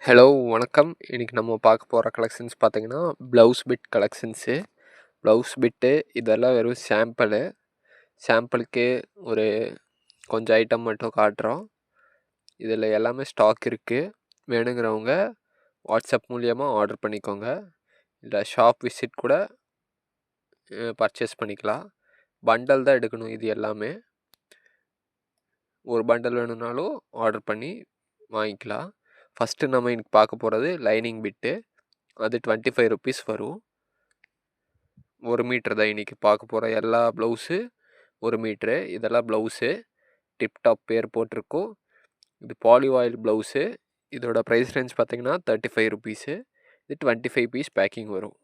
Hello வணக்கம். இன்றைக்கி நம்ம பார்க்க போகிற கலெக்ஷன்ஸ் பார்த்தீங்கன்னா blouse bit collections. Blouse bit இதெல்லாம் வெறும் சாம்பிளுக்கு ஒரு கொஞ்சம் ஐட்டம் மட்டும் காட்டுறோம். இதில் எல்லாமே ஸ்டாக் இருக்குது. வேணுங்கிறவங்க வாட்ஸ்அப் மூலியமா ஆர்டர் பண்ணிக்கோங்க. இல்லை ஷாப் விசிட் கூட பர்ச்சேஸ் பண்ணிக்கலாம். பண்டல் தான் எடுக்கணும். இது எல்லாமே ஒரு பண்டல் வேணும்னாலும் ஆர்டர் பண்ணி வாங்கிக்கலாம். ஃபஸ்ட்டு நம்ம இன்றைக்கி பார்க்க போகிறது லைனிங் பிட்டு. அது 25 ருபீஸ் வரும். 1 மீட்ரு தான் இன்றைக்கி பார்க்க போகிற எல்லா ப்ளவுஸு 1 மீட்ரு. இதெல்லாம் ப்ளவுஸு டிப்டாப் பேர் போட்டிருக்கோம். இது பாலி ஆயில் ப்ளவுஸு. இதோட ப்ரைஸ் ரேஞ்ச் பார்த்திங்கன்னா 35 ருபீஸு. இது 25 பீஸ் பேக்கிங் வரும்.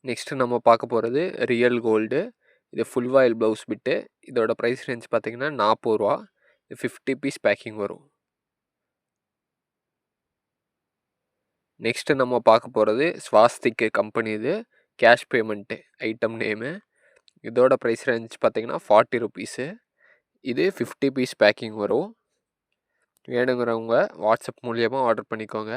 நெக்ஸ்ட்டு நம்ம பார்க்க போகிறது ரியல் கோல்டு. இது ஃபுல் ஆயில் ப்ளவுஸ் பிட்டு. இதோட ப்ரைஸ் ரேஞ்ச் பார்த்திங்கன்னா 40 ரூபா. 50 பீஸ் பேக்கிங் வரும். நெக்ஸ்ட்டு நம்ம பார்க்க போகிறது ஸ்வாஸ்திக் கம்பெனி. இது கேஷ் பேமெண்ட்டு ஐட்டம் நேமு. இதோட ப்ரைஸ் ரேஞ்ச் பார்த்திங்கன்னா 40 ருபீஸு. இது 50 பீஸ் பேக்கிங் வரும். வேணுங்கிறவங்க வாட்ஸ்அப் மூலியமாக ஆர்டர் பண்ணிக்கோங்க.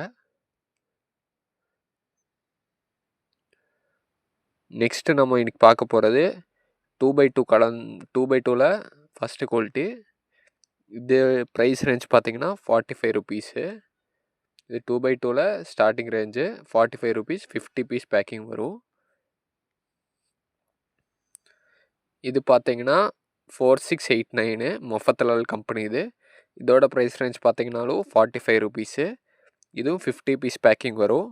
நெக்ஸ்ட்டு நம்ம இன்றைக்கி பார்க்க போகிறது 2x2 2x2ல் ஃபஸ்ட்டு குவாலிட்டி. இது ப்ரைஸ் ரேஞ்ச் பார்த்திங்கன்னா 45 ருபீஸு. இது 2x2ல் starting range 45 rupees. 50 piece packing வரும். இது பார்த்தீங்கன்னா 4689 மொஃபத்தலால் கம்பெனி இது. இதோட ப்ரைஸ் ரேஞ்ச் பார்த்தீங்கன்னாலும் 45 ருபீஸு. இதுவும் 50 பீஸ் பேக்கிங் வரும்.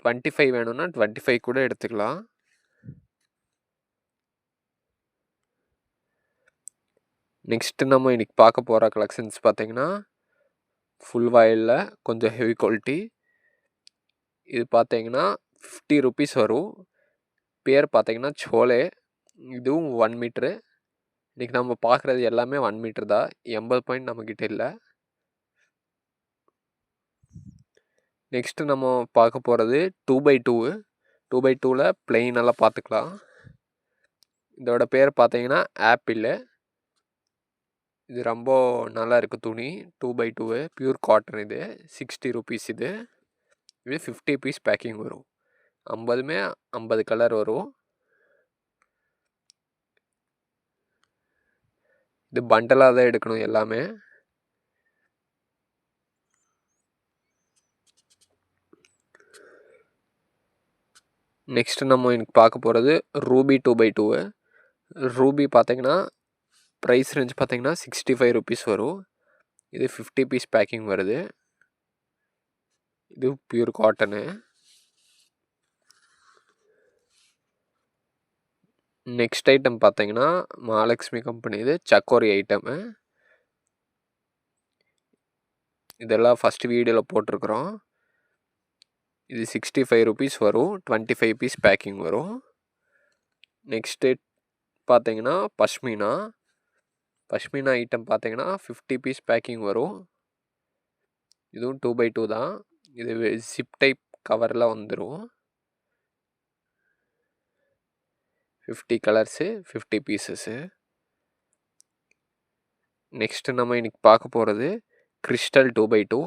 25 வேணும்னா 25 கூட எடுத்துக்கலாம். நெக்ஸ்ட்டு நம்ம இன்றைக்கி பார்க்க போகிற கலெக்ஷன்ஸ் பார்த்தீங்கன்னா ஃபுல் ஆயிலில் கொஞ்சம் ஹெவி குவாலிட்டி. இது பார்த்தீங்கன்னா 50 ருபீஸ் வரும். பேர் பார்த்தீங்கன்னா சோலே. இதுவும் 1 மீட்ரு. இன்றைக்கி நம்ம பார்க்குறது எல்லாமே 1 மீட்ரு தான். 80 பாயிண்ட் நம்மக்கிட்ட இல்லை. நெக்ஸ்ட்டு நம்ம பார்க்க போகிறது 2x2. 2x2ல் ப்ளெயினெல்லாம் பார்த்துக்கலாம். இதோட பேர் பார்த்தீங்கன்னா ஆப்பிளு. இது ரொம்ப நல்லா இருக்குது துணி. 2x2 pure cotton. இது 60 ருபீஸ். இது 50 பீஸ் பேக்கிங் வரும். 50 கலர் வரும். இது பண்டலாக தான் எடுக்கணும் எல்லாமே. நெக்ஸ்ட்டு நம்ம இன்னைக்கு பார்க்க போகிறது ரூபி 2x2. ரூபி பார்த்தீங்கன்னா ப்ரைஸ் ரேஞ்ச் பார்த்தீங்கன்னா 65 ருபீஸ் வரும். இது 50 பீஸ் பேக்கிங் வருது. இது பியூர் காட்டனு. நெக்ஸ்ட் ஐட்டம் பார்த்தீங்கன்னா மகாலட்சுமி கம்பெனி. இது சக்கோரி ஐட்டமு. இதெல்லாம் ஃபஸ்ட்டு வீடியோவில் போட்டிருக்குறோம். இது 65 ருபீஸ் வரும். 25 பீஸ் பேக்கிங் வரும். நெக்ஸ்ட்டு பார்த்தீங்கன்னா பஷ்மினா ஐட்டம் பார்த்தீங்கன்னா 50 பீஸ் பேக்கிங் வரும். இதுவும் 2x2 தான். இது ஜிப் டைப் கவரில் வந்துடும். 50 கலர்ஸு 50 பீசஸ்ஸு. நெக்ஸ்ட்டு நம்ம இன்றைக்கி பார்க்க போகிறது கிறிஸ்டல் 2x2.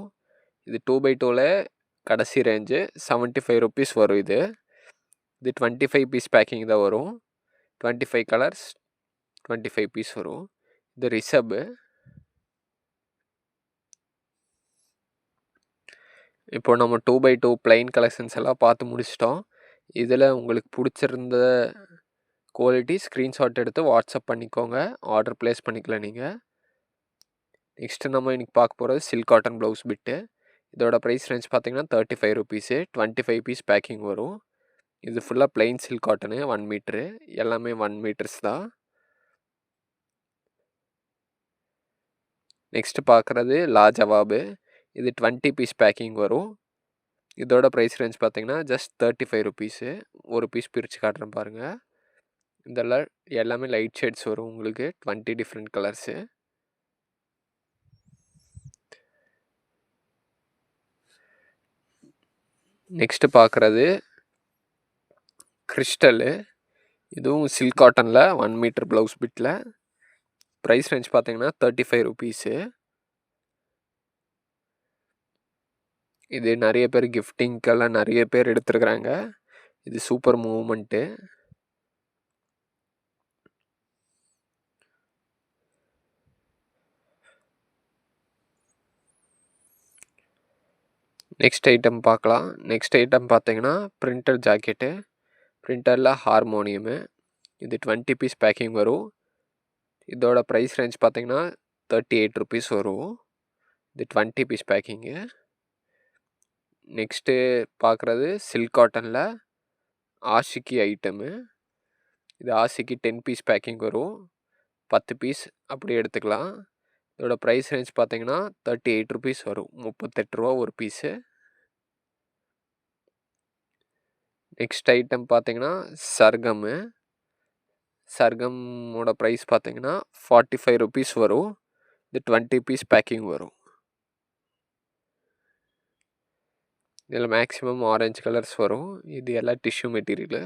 இது 2x2ல் கடைசி ரேஞ்சு 75 ருபீஸ் வரும். இது 25 பீஸ் பேக்கிங் தான் வரும். 25 கலர்ஸ் 25 பீஸ் வரும். இது ரிசர்பு. இப்போ நம்ம 2x2 ப்ளைன் கலெக்ஷன்ஸ் எல்லாம் பார்த்து முடிச்சிட்டோம். இதில் உங்களுக்கு பிடிச்சிருந்த குவாலிட்டி ஸ்க்ரீன்ஷாட் எடுத்து வாட்ஸ்அப் பண்ணிக்கோங்க. ஆர்டர் ப்ளேஸ் பண்ணிக்கலாம் நீங்கள். நெக்ஸ்ட்டு நம்ம இன்றைக்கி பார்க்க போகிறது சில்க் காட்டன் ப்ளவுஸ் பிட்டு. இதோட ப்ரைஸ் ரேஞ்ச் பார்த்தீங்கன்னா 35 ருபீஸு. 25 பீஸ் பேக்கிங் வரும். இது ஃபுல்லாக ப்ளைன் சில்க் காட்டனு 1 மீட்ரு. எல்லாமே 1 மீட்டர்ஸ் தான். நெக்ஸ்ட்டு பார்க்குறது லா ஜவாபு. இது 20 பீஸ் பேக்கிங் வரும். இதோட ப்ரைஸ் ரேஞ்ச் பார்த்தீங்கன்னா ஜஸ்ட் 35 ருபீஸு. ஒரு பீஸ் பிரித்து காட்டுறேன் பாருங்கள். இதெல்லாம் எல்லாமே லைட் ஷேட்ஸ் வரும் உங்களுக்கு. 20 டிஃப்ரெண்ட் கலர்ஸு. நெக்ஸ்ட்டு பார்க்குறது கிறிஸ்டலு. இதுவும் சில்க் காட்டனில் 1 மீட்டர் ப்ளவுஸ் பிட்டில். ப்ரைஸ் ரேஞ்ச் பார்த்தீங்கன்னா 35 ருபீஸு. இது நிறைய பேர் கிஃப்டிங்க்கெல்லாம் நிறைய பேர் எடுத்துருக்குறாங்க. இது சூப்பர் மூவ்மெண்ட்டு. நெக்ஸ்ட் ஐட்டம் பார்க்கலாம். நெக்ஸ்ட் ஐட்டம் பார்த்தீங்கன்னா பிரிண்டர் ஜாக்கெட்டு. பிரிண்டரில் ஹார்மோனியமு. இது 20 பீஸ் பேக்கிங் வரும். இதோட ப்ரைஸ் ரேஞ்ச் பார்த்தீங்கன்னா ₹38 வரும். இது 20 பீஸ் பேக்கிங்கு. நெக்ஸ்ட்டு பார்க்குறது சில்க் காட்டனில் ஆஷிக்கி ஐட்டமு. இது ஆஷிக்கி 10 பீஸ் பேக்கிங் வரும். 10 பீஸ் அப்படி எடுத்துக்கலாம். இதோட ப்ரைஸ் ரேஞ்ச் பார்த்தீங்கன்னா ₹38 வரும். ₹38 ஒரு பீஸு. நெக்ஸ்ட் ஐட்டம் பார்த்தீங்கன்னா சர்கமு. சர்கமோட ப்ரைஸ் பார்த்தீங்கன்னா ₹45 வரும். இது 20 பீஸ் பேக்கிங் வரும். இதில் மேக்ஸிமம் ஆரஞ்சு கலர்ஸ் வரும். இது எல்லாம் டிஷ்யூ மெட்டீரியலு.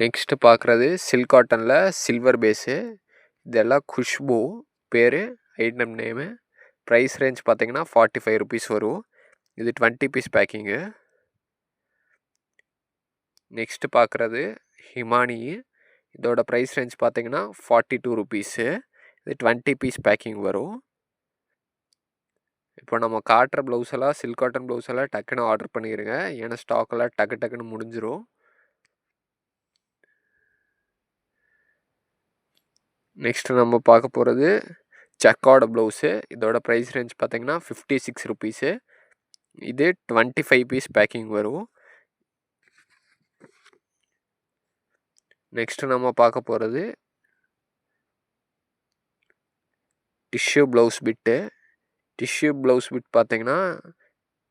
நெக்ஸ்ட்டு பார்க்குறது சில்க் காட்டனில் சில்வர் பேஸு. இதெல்லாம் குஷ்பு பேர், ஐட்டம் நேமு. ப்ரைஸ் ரேஞ்ச் பார்த்தீங்கன்னா ₹45 வரும். இது 20 பீஸ் பேக்கிங்கு. நெக்ஸ்ட்டு பார்க்குறது ஹிமானி. இதோட ப்ரைஸ் ரேஞ்ச் பார்த்தீங்கன்னா ₹42. இது 20 பீஸ் பேக்கிங் வரும். இப்போ நம்ம காட்டுற ப்ளவுஸ் எல்லாம் சில்க் காட்டன் ப்ளவுஸ் எல்லாம் டக்குன்னு ஆர்டர் பண்ணிடுங்க. ஏன்னா ஸ்டாக்கெல்லாம் டக்குன்னு முடிஞ்சிடும். நெக்ஸ்ட்டு நம்ம பார்க்க போகிறது ஜக்கார்டு ப்ளவுஸு. இதோட ப்ரைஸ் ரேஞ்ச் பார்த்தீங்கன்னா ₹56. இது 25 பீஸ் பேக்கிங் வரும். நெக்ஸ்ட்டு நம்ம பார்க்க போகிறது tissue blouse bit. Tissue blouse bit பார்த்தீங்கன்னா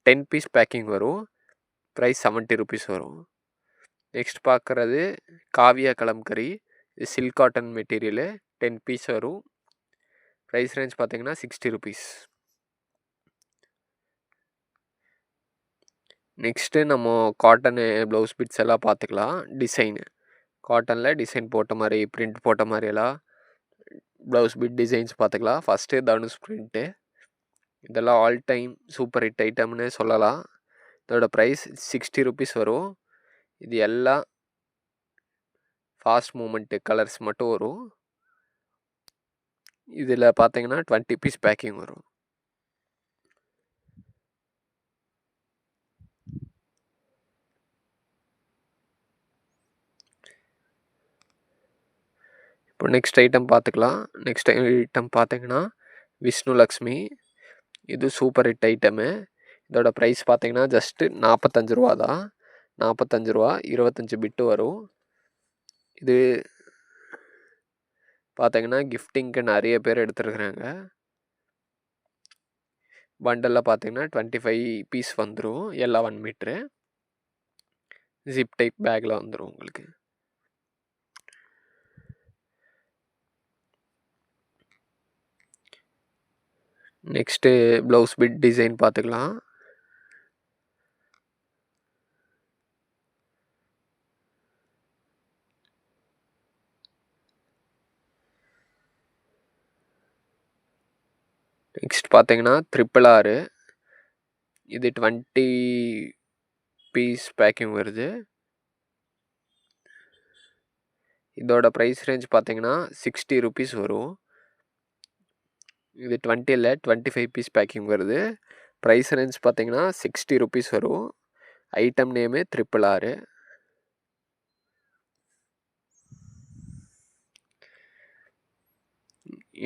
10 பீஸ் பேக்கிங் வரும். ப்ரைஸ் ₹70 வரும். நெக்ஸ்ட் பார்க்குறது காவியா கலம்கரி. இது சில்க் காட்டன் மெட்டீரியலு. 10 பீஸ் வரும். ப்ரைஸ் ரேஞ்ச் பார்த்தீங்கன்னா ₹60. நெக்ஸ்ட்டு நம்ம காட்டனு ப்ளவுஸ் பிட்ஸ் எல்லாம் பார்த்துக்கலாம். டிசைனு காட்டனில் டிசைன் போட்ட மாதிரி, பிரிண்ட் போட்ட மாதிரியெல்லாம் ப்ளவுஸ் பிட் டிசைன்ஸ் பார்த்துக்கலாம். First Dhanush print. இதெல்லாம் ஆல் டைம் சூப்பர் ஹிட் ஐட்டம்னு சொல்லலாம். இதோட ப்ரைஸ் ₹60 வரும். இது எல்லாம் ஃபாஸ்ட் மூமெண்ட்டு கலர்ஸ் மட்டும் வரும். இதில் பார்த்தீங்கன்னா 20 பீஸ் பேக்கிங் வரும். இப்போ நெக்ஸ்ட் ஐட்டம் பார்த்துக்கலாம். நெக்ஸ்ட் ஐட்டம் பார்த்தீங்கன்னா விஷ்ணு லக்ஷ்மி. இது சூப்பர் ஹிட் ஐட்டமு. இதோட ப்ரைஸ் பார்த்தீங்கன்னா ஜஸ்ட்டு ₹45 தான். ₹45, 25 பிட்டு வரும். இது பார்த்தீங்கன்னா கிஃப்டிங்க்கு நிறைய பேர் எடுத்துருக்குறாங்க. பண்டலில் பார்த்தீங்கன்னா 25 பீஸ் வந்துடும். எல்லாம் 1 மீட்ரு. ஜிப் டைப் பேக்கில் வந்துடும் உங்களுக்கு. நெக்ஸ்ட்டு ப்ளவுஸ் பிட் டிசைன் பார்த்துக்கலாம். நெக்ஸ்ட் பார்த்தீங்கன்னா RRR. இது 20 பீஸ் பேக்கிங் வருது. இதோட ப்ரைஸ் ரேஞ்ச் பார்த்தீங்கன்னா ₹60 வரும். இது 20 இல்லை, 25 பீஸ் பேக்கிங் வருது. ப்ரைஸ் ரேஞ்ச் பார்த்தீங்கன்னா ₹60 வரும். Item name RRR.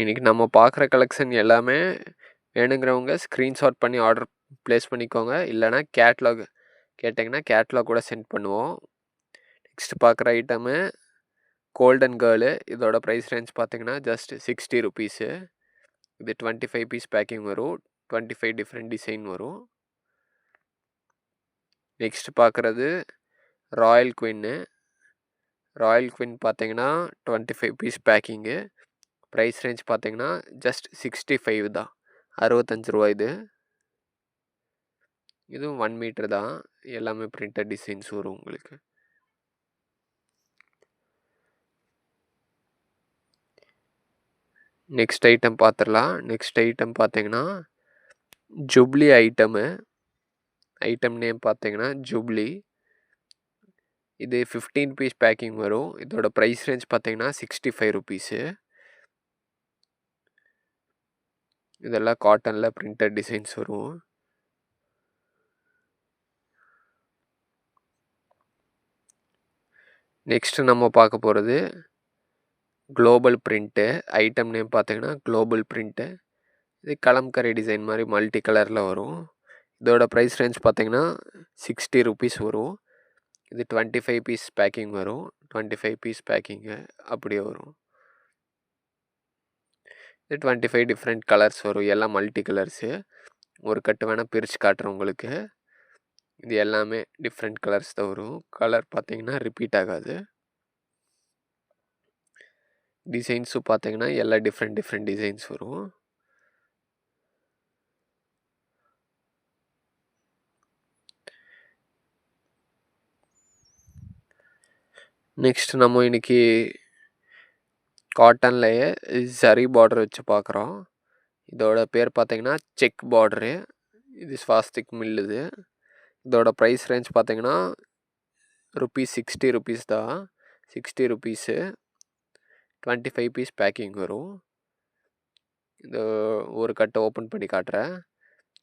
இன்றைக்கி நம்ம பார்க்குற கலெக்ஷன் எல்லாமே வேணுங்கிறவங்க ஸ்க்ரீன்ஷாட் பண்ணி ஆர்டர் ப்ளேஸ் பண்ணிக்கோங்க. இல்லைனா கேட்லாக் கேட்டிங்கன்னா கேட்லாக் கூட சென்ட் பண்ணுவோம். நெக்ஸ்ட் பார்க்குற ஐட்டமு கோல்டன் கேர்ளு. இதோட ப்ரைஸ் ரேஞ்ச் பார்த்தீங்கன்னா ஜஸ்ட் ₹60. இது 25 பீஸ் பேக்கிங் வரும். 25 டிஃப்ரெண்ட் டிசைன் வரும். நெக்ஸ்ட் பார்க்குறது ராயல் குயின்னு. ராயல் குயின் பார்த்தீங்கன்னா 25 பீஸ் பேக்கிங்கு. ப்ரைஸ் ரேஞ்ச் பார்த்தீங்கன்னா ஜஸ்ட் 65 தான். ₹65 இது. இதுவும் 1 மீட்ரு தான். எல்லாமே பிரிண்டட் டிசைன்ஸ் வரும் உங்களுக்கு. நெக்ஸ்ட் ஐட்டம் பார்த்துடலாம். நெக்ஸ்ட் ஐட்டம் பார்த்தீங்கன்னா ஜூப்ளி ஐட்டம் நேம் பார்த்தீங்கன்னா ஜூப்ளி. இது 15 பீஸ் பேக்கிங் வரும். இதோட ப்ரைஸ் ரேஞ்ச் பார்த்தீங்கன்னா ₹65. இதெல்லாம் காட்டனில் பிரிண்டட் டிசைன்ஸ் வரும். நெக்ஸ்ட்டு நம்ம பார்க்க போகிறது குளோபல் பிரிண்ட்டு. ஐட்டம் நேம் பார்த்தீங்கன்னா குளோபல் பிரிண்ட்டு. இது கலம்கரி டிசைன் மாதிரி மல்டி கலரில் வரும். இதோட ப்ரைஸ் ரேஞ்ச் பார்த்தீங்கன்னா ₹60 வரும். இது 25 பீஸ் பேக்கிங் வரும். 25 பீஸ் பேக்கிங்கு அப்படியே வரும். இது 25 டிஃப்ரெண்ட் கலர்ஸ் வரும். எல்லாம் மல்டி கலர்ஸு. ஒரு கட்டு வேணால் பிரித்து காட்டுறேன் உங்களுக்கு. இது எல்லாமே டிஃப்ரெண்ட் கலர்ஸ் தான் வரும். கலர் பார்த்தீங்கன்னா ரிப்பீட் ஆகாது. டிசைன்ஸும் பார்த்தீங்கன்னா எல்லாம் டிஃப்ரெண்ட் டிசைன்ஸ் வரும். நெக்ஸ்ட் நம்ம இன்னைக்கு காட்டன்லேயே ஜரி பார்டர் வச்சு பார்க்குறோம். இதோட பேர் பார்த்தீங்கன்னா செக் பார்டரு. இது ஸ்வாஸ்திக் மில்லுது. இதோட ப்ரைஸ் ரேஞ்ச் பார்த்தீங்கன்னா ₹60 தான். ₹60. 25 பீஸ் பேக்கிங் வரும். இது ஒரு கட்டை ஓப்பன் பண்ணி காட்டுறேன்.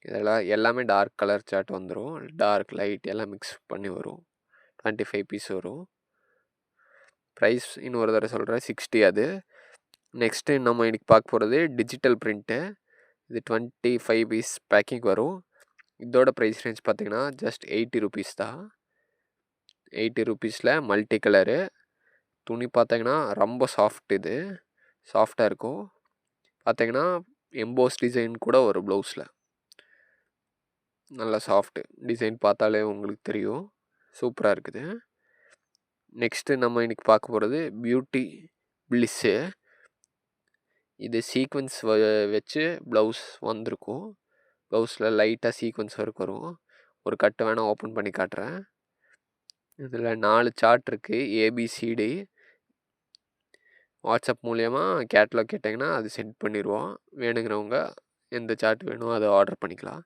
இதெல்லாம் எல்லாமே டார்க் கலர் சார்ட் வந்துடும். டார்க் லைட் எல்லாம் மிக்ஸ் பண்ணி வரும். 25 பீஸ் வரும். ப்ரைஸ் இன்னொரு தடவை சொல்கிறேன், 60 அது. நெக்ஸ்ட்டு நம்ம இன்றைக்கி பார்க்க போகிறது டிஜிட்டல் பிரிண்ட்டு. இது 25 பீஸ் பேக்கிங் வரும். இதோட ப்ரைஸ் ரேஞ்ச் பார்த்தீங்கன்னா ஜஸ்ட் ₹80 தான். ₹80 மல்டி கலரு. துணி பார்த்தீங்கன்னா ரொம்ப சாஃப்ட். இது சாஃப்டாக இருக்கும். பார்த்தீங்கன்னா எம்போஸ் டிசைன் கூட வரும் ப்ளவுஸில். நல்லா சாஃப்ட் டிசைன் பார்த்தாலே உங்களுக்கு தெரியும். சூப்பராக இருக்குது. நெக்ஸ்ட்டு நம்ம இன்றைக்கி பார்க்க போகிறது பியூட்டி பிளிஸ்ஸு. இது சீக்வென்ஸ் வச்சு ப்ளவுஸ் வந்திருக்கும். ப்ளவுஸில் லைட்டாக சீக்வென்ஸ் ஒர்க் வரும். ஒரு கட்டு வேணால் ஓப்பன் பண்ணி காட்டுறேன். இதில் 4 சார்ட் இருக்குது, ABCD. வாட்ஸ்அப் மூலயமா கேட்லாக் கேட்டிங்கன்னா அது சென்ட் பண்ணிடுவோம். வேணுங்கிறவங்க எந்த சார்ட் வேணும் அதை ஆர்டர் பண்ணிக்கலாம்.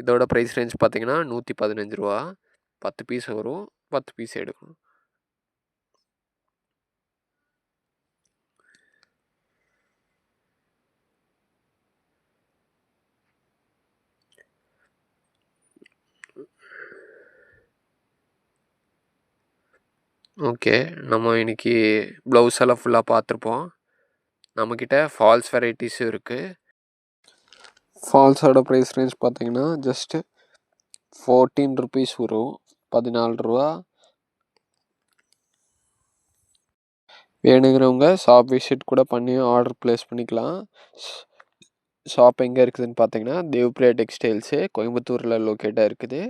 இதோட ப்ரைஸ் ரேஞ்ச் பார்த்தீங்கன்னா ₹115. 10 பீஸ் வரும். 10 பீஸ் எடுக்கணும். ஓகே, நம்ம இன்றைக்கி ப்ளவுஸ் எல்லாம் ஃபுல்லாக பார்த்துருப்போம். நம்மக்கிட்ட ஃபால்ஸ் வெரைட்டிஸும் இருக்குது. ஃபால்ஸோட ப்ரைஸ் ரேஞ்ச் பார்த்தீங்கன்னா ஜஸ்ட்டு ₹14 வரும். ₹14. வேணுங்கிறவங்க ஷாப் விசிட் கூட பண்ணி ஆர்டர் ப்ளேஸ் பண்ணிக்கலாம். ஷாப் எங்கே இருக்குதுன்னு பார்த்தீங்கன்னா தேவ்பிரியா டெக்ஸ்டைல்ஸு கோயம்புத்தூரில் லொக்கேட்டாக இருக்குது.